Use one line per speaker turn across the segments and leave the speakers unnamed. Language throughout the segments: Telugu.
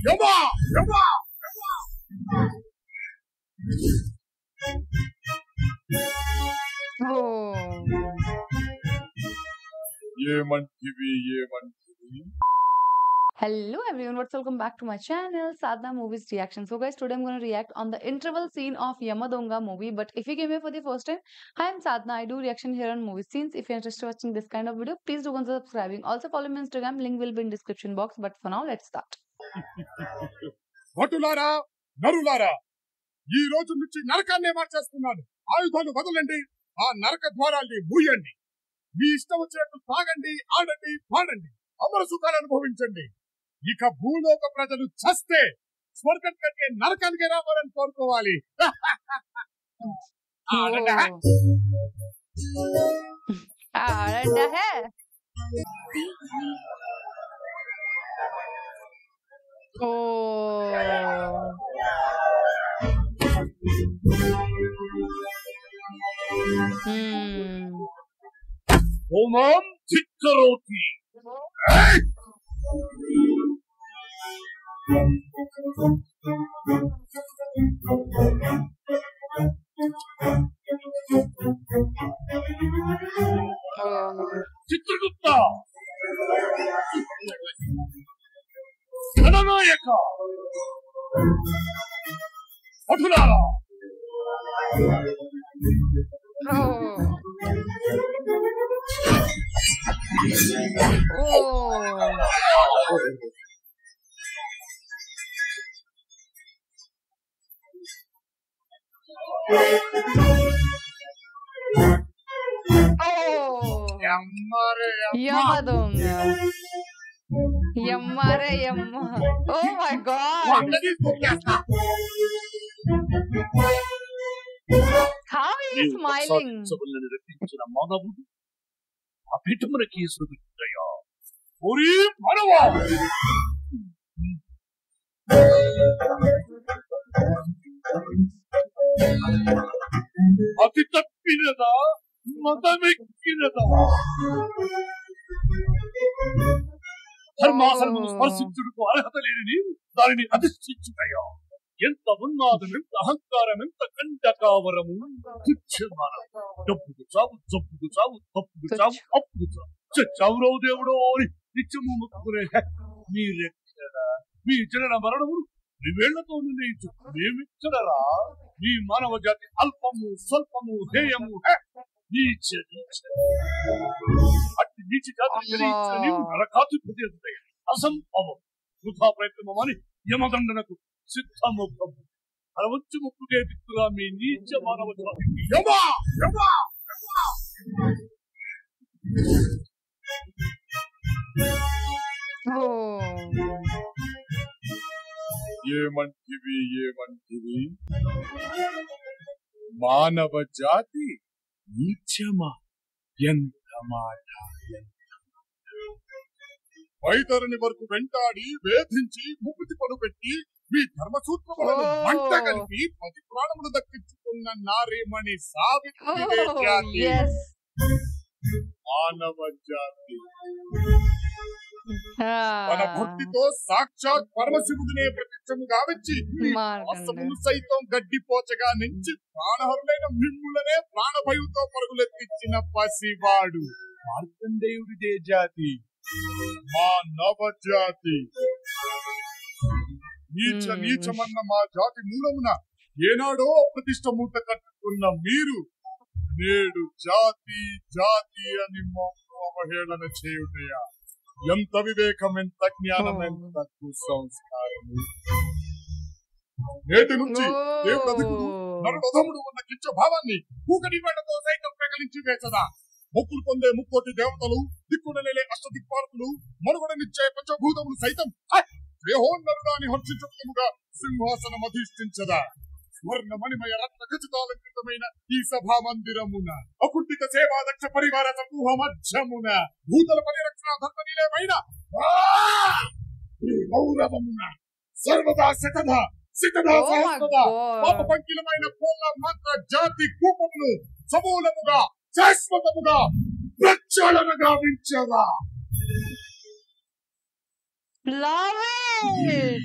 యమా యమా ఏమంటివి ఏమంటివి.
Hello everyone, welcome back to my channel Sadhna Movies Reaction. So guys, today I'm going to react on the interval scene of Yamadonga movie. But if you came here for the first time, hi, I'm Sadhna. I do reaction here on movie scenes. If you're interested in watching this kind of video, please do consider subscribing. Also follow me on Instagram, link will be in description box. But for now, let's start.
భటులారా నరులారా, ఈ రోజు నుంచి నరకాన్నే మార్చేస్తున్నాను. ఆయుధాలు వదలండి, ఆ నరక ద్వారాల్ని మూయండి. మీ ఇష్టం వచ్చినట్టు తాగండి, ఆడండి, పాడండి, అమర సుఖాలు అనుభవించండి. ఇక భూలోక ప్రజలు చస్తే స్వర్గం కంటే నరకానికి రావాలని కోరుకోవాలి. ఓమం చిత్తరోతి. Chitragupta గణనాయక భటులారా,
Yamadonga. Yammare yamma. Oh my god. How are you smiling?
అతి తప్పినదా మతమెక్కినదా ధర్మాసనము స్పర్శించుటకు అర్హత లేని నీవు దానిని అధిష్ఠించుటయా? ఎంత ఉన్మాదం, ఎంత అహంకారం, ఎంత కంటకావరము! డబ్బుకు చావు, జబ్బుకు చావు, తప్పుకు చావు, అప్పుకు చావు, చచ్చావురో దేవుడో అని నిత్యము మొక్కుకునే మీరెక్కడా? మీ జనన మరణములు నివేళ్లతో నిర్ణయించు మేమెక్కడరా? మీ మానవ జాతి అల్పము, స్వల్పము, హేయము, నీచ నీచ. అట్టి నీచ జాతి నీవు నరకాధిపతి అసంభవం. వృథా ప్రయత్నమని యమదండనకు సిద్ధముఖం. అరవచ్చు ముక్కుకే దిక్కుగా మీ నీచ మానవ జాతి. ఏమంటివి ఏమంటివి. మానవ జాతి నీచమా? ఎంత మాట! వైతరుని వరకు వెంటాడి వేధించి ముక్కుతి పడుపెట్టి మీ ధర్మసూత్రములను మంట కలిపి 10 ప్రాణములు దక్కించుకున్న నారీమణి సావిత్రి జాతి మానవ జాతి. తన భక్తితో సాక్షాత్ పరమశివుడినే ప్రత్యక్షము గావించి వాస్తవము సైతం గడ్డిపోచగా నుంచి ప్రాణహరులైన మిమ్ములనే ప్రాణభయంతో పరుగులెత్తించిన పసివాడు మార్కండేయుడిదే జాతి మానవ జాతి. నీచ నీచమన్న మా జాతి మూలమున ఏనాడో ప్రతిష్ట మూట కట్టుకున్న మీరు నేడు జాతి జాతి అని అవహేళన చేయుటయా? ఎంత వివేకం, ఎంత జ్ఞానం, ఎంత కుసంస్కారము! నేటి నుంచి దేవుడు అధికుడు నరుడధముడు ఉన్న కించ భావాన్ని కూకటి వేటతో సైతం పెకలించి వేసదా? మొక్కులు పొందే ముక్కోటి దేవతలు, దిక్కునలే అష్టదిక్పాలకులు, మనుగడనిచ్చే పంచభూతములు సైతం దేహోన్నరుడాన్ని హర్షించముగా సింహాసనం అధిష్ఠించదా? స్వర్ణమణిమయ రత్న ఖచ్చితాలంకృతమైన ఈ సభా మందిరమున అకుంఠిత సేవా దక్ష పరివార సమూహ మధ్యమున భూతల పరిరక్షణ ధర్మనీయమైన గౌరవమున సర్వదా శతధ సితధ సహస్రద పాప పంకిలమైన కోల మంత్ర జాతి కూపమును సమూలముగా శాశ్వతముగా ప్రక్షాళన గావించగా
Love it!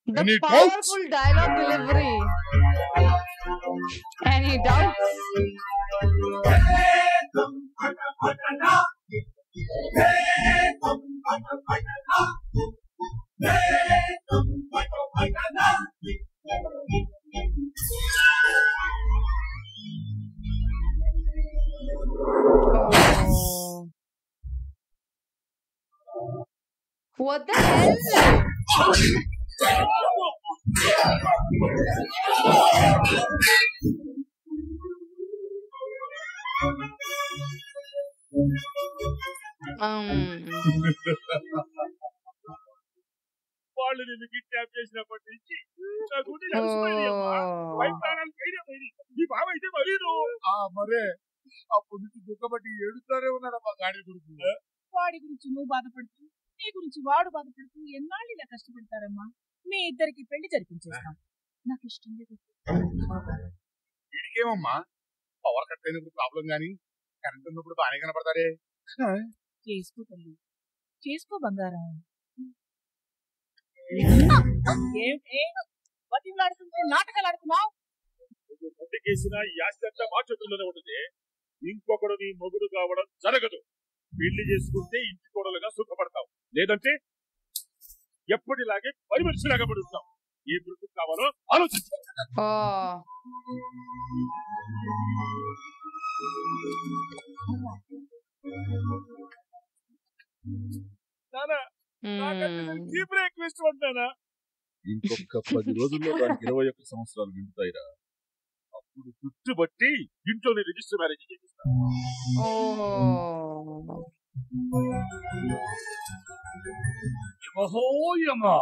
The
Any
powerful dialogue delivery. Any doubts? Oh. What the hell?
వాళ్ళు నిన్ను కిడ్నాప్ చేసినప్పటి నుంచి నా గుండె కలిసిపోయింది అమ్మా. పై
Oh.
ప్రాణాలు ధైర్యమైంది. నీ బావ అయితే మరీను. మరే అప్పటి నుంచి దుఃఖపట్టి ఏడుతారే ఉన్నాడమ్మా గాడి గురించి.
వాడి గురించి నువ్వు బాధపడుతూ నీ గురించి వాడు బాధపడుతూ ఎన్నాళ్ళు ఇలా కష్టపడతారమ్మా. మీ ఇద్దరికి పెళ్లి జరిపించేస్తాం. నాకు ఇష్టం లేదు.
వీడికేమమ్మా పవర్ కట్ అయినప్పుడు ప్రాబ్లం గానీ కరెంట్ ఉన్నప్పుడు బాగానే కనపడతారే.
చేసుకో తల్లి, చేసుకో బంగారం. బతిలాడుతుంటే నాటకాలు ఆడుతున్నావు.
కేసిన ఈ ఆస్తి అంతా మా చేతుల్లోనే ఉంటుంది. ఇంకొకడు నీ మొగుడు కావడం జరగదు. పెళ్లి చేసుకుంటే ఇంటి కోడలుగా సుఖపడతావు, లేదంటే ఎప్పటిలాగే పని మనిషిలాగా పడుతావు. ఏ బ్రతుకు కావాలో ఆలోచించు.
Oh.
నానా నాకంటే నేను చీపురే ఎక్కువ ఇష్టం అంటానా.
ఇంకొక 10 రోజుల్లో దానికి 21 సంవత్సరాలు నిండుతాయిరా.
అప్పుడు గుర్తుబట్టి ఇంట్లోనే రిజిస్టర్ మ్యారేజ్ చేపిస్తాను.
Oh.
యమహోయమా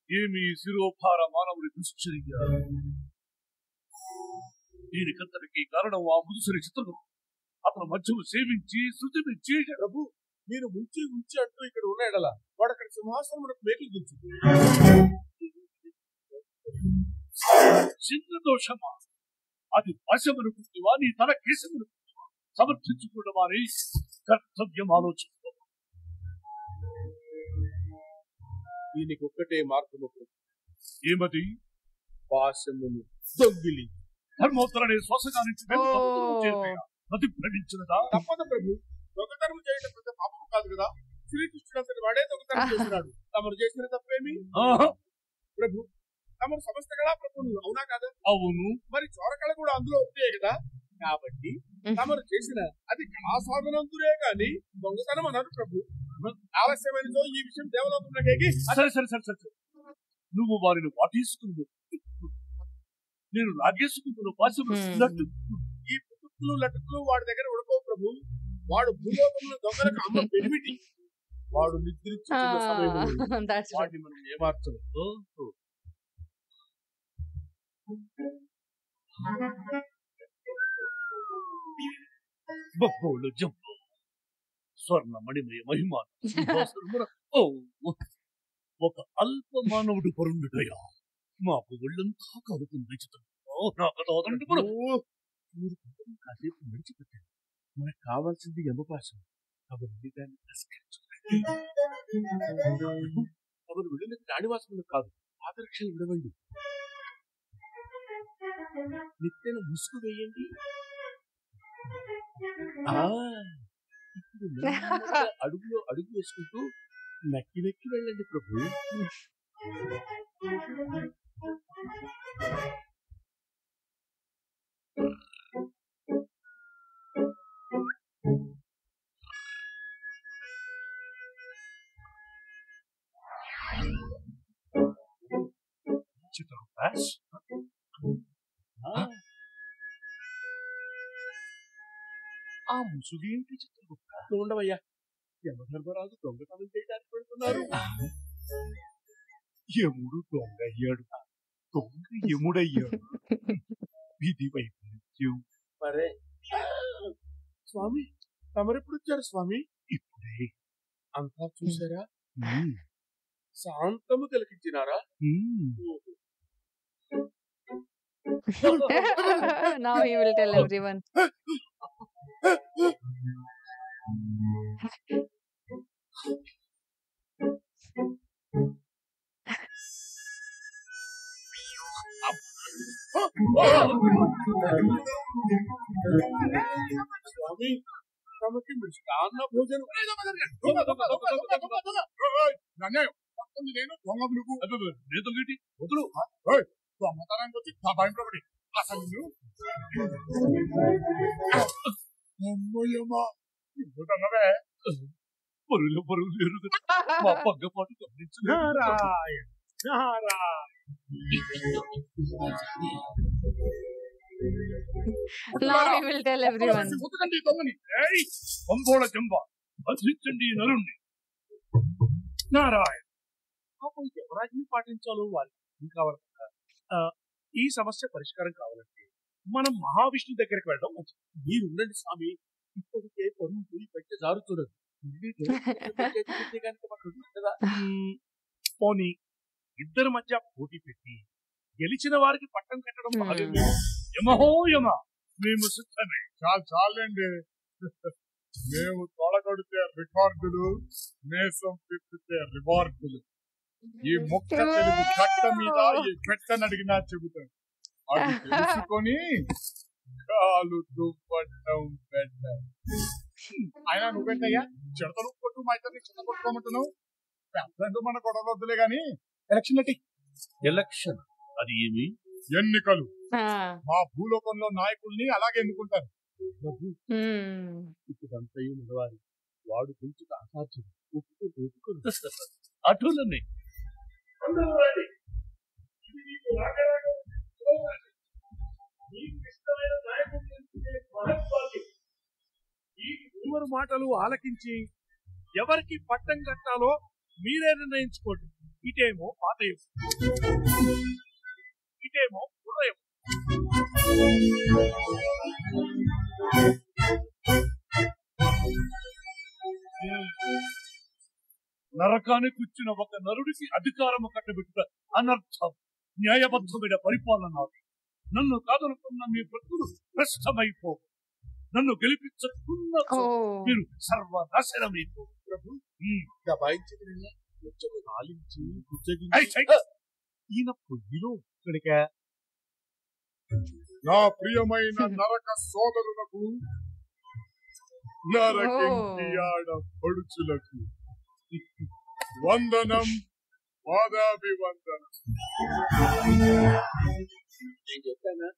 ఏమి శిరోభార మానవుడి దుశ్చర్య. దీనికంతటికి కారణం ఆ ముదుసరి చిత్రం. అతను మధ్యము సేవించి శృతి మెచ్చి ప్రభు నేను ముంచి ఉంచి అంటూ ఇక్కడ ఉన్నాడలా వాడు అక్కడ సింహాసనం మనకు మేకులు దించు. చిన్న దోషమా అది వశమనుకుంటువా, నీ తల కేశమనుకుంటువా? సమర్థించుకోవడం అని కర్తవ్యం ఆలోచించు. దీనికి ఒక్కటే మార్గము. ఏమది? పాశమును దొంగిలి ధర్మోత్తరనే శ్వాసగా నుంచి ప్రతిఫలించినదా? తప్పదు ప్రభు. దొంగతనం చేయడం పెద్ద పాపం కాదు కదా. శ్రీకృష్ణుడు అంతటి వాడే దొంగతనం చేస్తున్నాడు. తమరు చేసిన తప్పేమి ప్రభు? తమరు సమస్త కళా ప్రభువులు అవునా కాదా? అవును. మరి చోరకళ కూడా అందులో ఉంటాయి కదా. కాబట్టి తమరు చేసిన అది కళా సాధనంతురే గాని దొంగతనం అన్నారు ప్రభు. ఆలస్యమైనతో ఈ విషయం దేవలోకంలోకి సరే సరే సరే సరే నువ్వు వారిని వాటేసుకున్నావు, నేను లాగేసుకుంటున్న పాశములు ఈ పుట్టుకులు లటుకులు వాడి దగ్గర ఉడకవు ప్రభు. వాడు భూలోకంలో దొంగలకు అమ్మ పెరిమిటి. వాడు నిద్రించుకున్న సమయంలో వాటిని మనం ఏమార్చలేదు. బొబ్బోళ్ళు జంపు స్వర్ణ మణిమయ మహిమ ఒక అల్ప మానవుడు పరుండుటయా మాకు ఒళ్ళంతా కలుగుతుంది. కాసేపు నడిచిపెట్టాడు. మనకు కావాల్సింది యమపాశం. కాబట్టి దాన్ని ఎవరు వెళ్ళిన ప్రాణివాసములు కాదు, ఆదరక్షణ విడవండి. నిత్యన ముసుగు వేయండి. ఇప్పుడు అడుగులో అడుగు వేసుకుంటూ నక్కి నక్కి వెళ్ళండి ప్రభు. ఆ ముసుగేంటి చిత్రగుప్త? ఉండవయ్యా, యమధర్మరాజు దొంగతనం చేయడానికి పెడుతున్నారు. యముడు దొంగ అయ్యాడు, దొంగ యముడయ్యాడు. విధి వైపరీత్యం. మరే స్వామి తమరెప్పుడు వచ్చారు స్వామి? ఇప్పుడే. అంతా చూసారా? శాంతము కలిగించినారా?
Now he will tell everyone.
స్వామి తమకి మిష్టాన్న భోజనం అన్యాయం నేను దొంగ నువ్వు నేతో గీటి వదులు దొంగతనానికి వచ్చి దబాయింపబడి అసలు నువ్వే పరులు పరులు లేరు మా పగ్గపాటు గమనించు. Narayana
Now we will tell everyone.
పంబోళ జంబ అధించండి నరుణ్ణి. Narayana ఎవరాజ్ని పాటించాలో వారికి కావాలి. ఈ సమస్య పరిష్కారం కావాలంటే మనం మహావిష్ణు దగ్గరికి వెళ్ళడం మంచిది. మీరు ఉండండి స్వామి, ఇప్పటికే పరువు పోయి పెట్టే జారు చూడదు. పోనీ ఇద్దరి మధ్య పోటీ పెట్టి గెలిచిన వారికి పట్టం కట్టడం బాగుంది. యమహో యమ మేము సిద్ధమే. చాలండి, మేము తొలగొడితే రికార్డులు, మేసం తిప్పితే రివార్డులు. ఈ మొక్క తెలుగు కట్ట మీద ఈ పెట్టని అడిగినా చెబుతాను. అది తెలుసుకొని కాలు దుప్పట్టం పెట్ట. ఆయన నువ్వేంటయ్యా చెడతలు కొట్టు మా ఇద్దరిని చిన్న కొట్టుకోమంటున్నావు? పెద్ద మన గొడవలొద్దులే గాని ఎలక్షన్ అంటే ఎలక్షన్ అది ఏమి? ఎన్నికలు. మా భూలోకంలో నాయకుల్ని అలాగే ఎన్నుకుంటారు. ఇప్పుడంతయు నిలవాలి. వాడు గుంచుకు అసాధ్యం. ఒప్పుకొని అటులని మాటలు ఆలకించి ఎవరికి పట్టం కట్టాలో మీరే నిర్ణయించుకోండి. ఇటేమో పాతయం, ఇటేమో హృదయం. నరకానికి వచ్చిన ఒక నరుడికి అధికారము కట్టబెట్టుట అనర్థం. న్యాయబద్ధమైన పరిపాలన. నన్ను కాదనుకున్న మీ బ్రతుకులు భ్రష్టమైపో. నన్ను గెలిపించకున్న మీరు సర్వనాశనమైపో. ప్రభు ఈయన పొయ్యిలో ఇక్కడిక నా ప్రియమైన నరక సోదరులకు, నరకింటియాడ పడుచులకు వందనం, పాదాభివందనం. నేను చెప్పానా?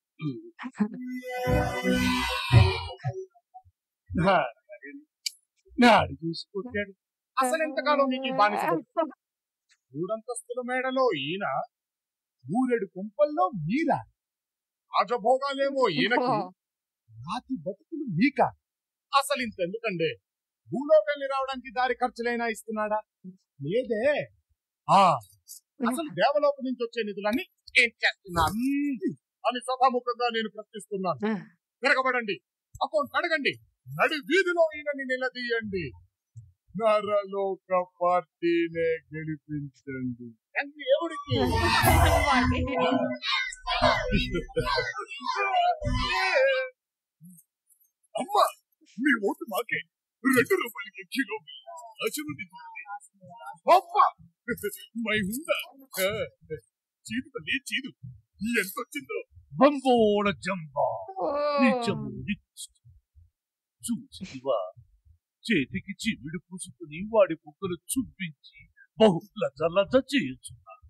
నాడు చూసుకొచ్చాడు. అసలు ఎంతకాలం నీకు ఈ బానిస? మూడంతస్తుల మేడలో ఈయన, ఊరెడు కుంపల్లో మీరా. రాజభోగాలేమో ఈయనకి, రాతి బతుకులు మీక. అసలు ఇంతెందుకండి? భూలోకెళ్ళి రావడానికి దారి ఖర్చులైనా ఇస్తున్నాడా? లేదే. అసలు దేవలోకం నుంచి వచ్చే నిధులన్నీ ఏం చేస్తున్నాను అని సభాముఖంగా నేను ప్రశ్నిస్తున్నాను. తిరగబడండి, అకౌంట్ అడగండి, నడి వీధిలో ఈయనని నిలదీయండి. నరలోక పార్టీనే గెలిపించండి. ఎవరికి? అమ్మా, మీ ఓటు మాకే. 2 రూపాయలకి కిలో చీదు తల్లి చీదు. ఎంత వచ్చిందో? బంబోళ జంబా. చూసివా, చేతికి చివిడు పూసుకుని వాడి బుక్కలు చూపించి బహుళ లజ్జ చేయుచున్నాడు.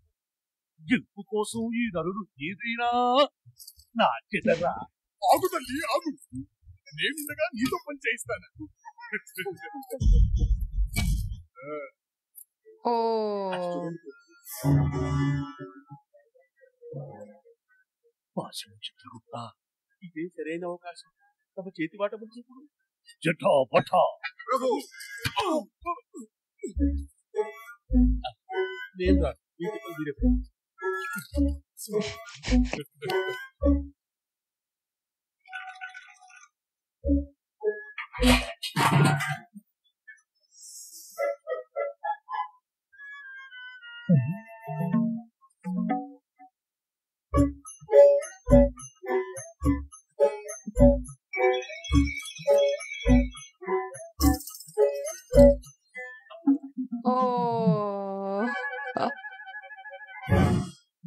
గెలుపు కోసం ఈ నరుడు ఏదైనా నాకెదరా. ఆగు తల్లి ఆగు, నేనుండగా నీతో పని చేయిస్తాను. ఇదే సరైన అవకాశం. తమ చేతి బాట ముంచుకుడు. జటాపటా నేను రా.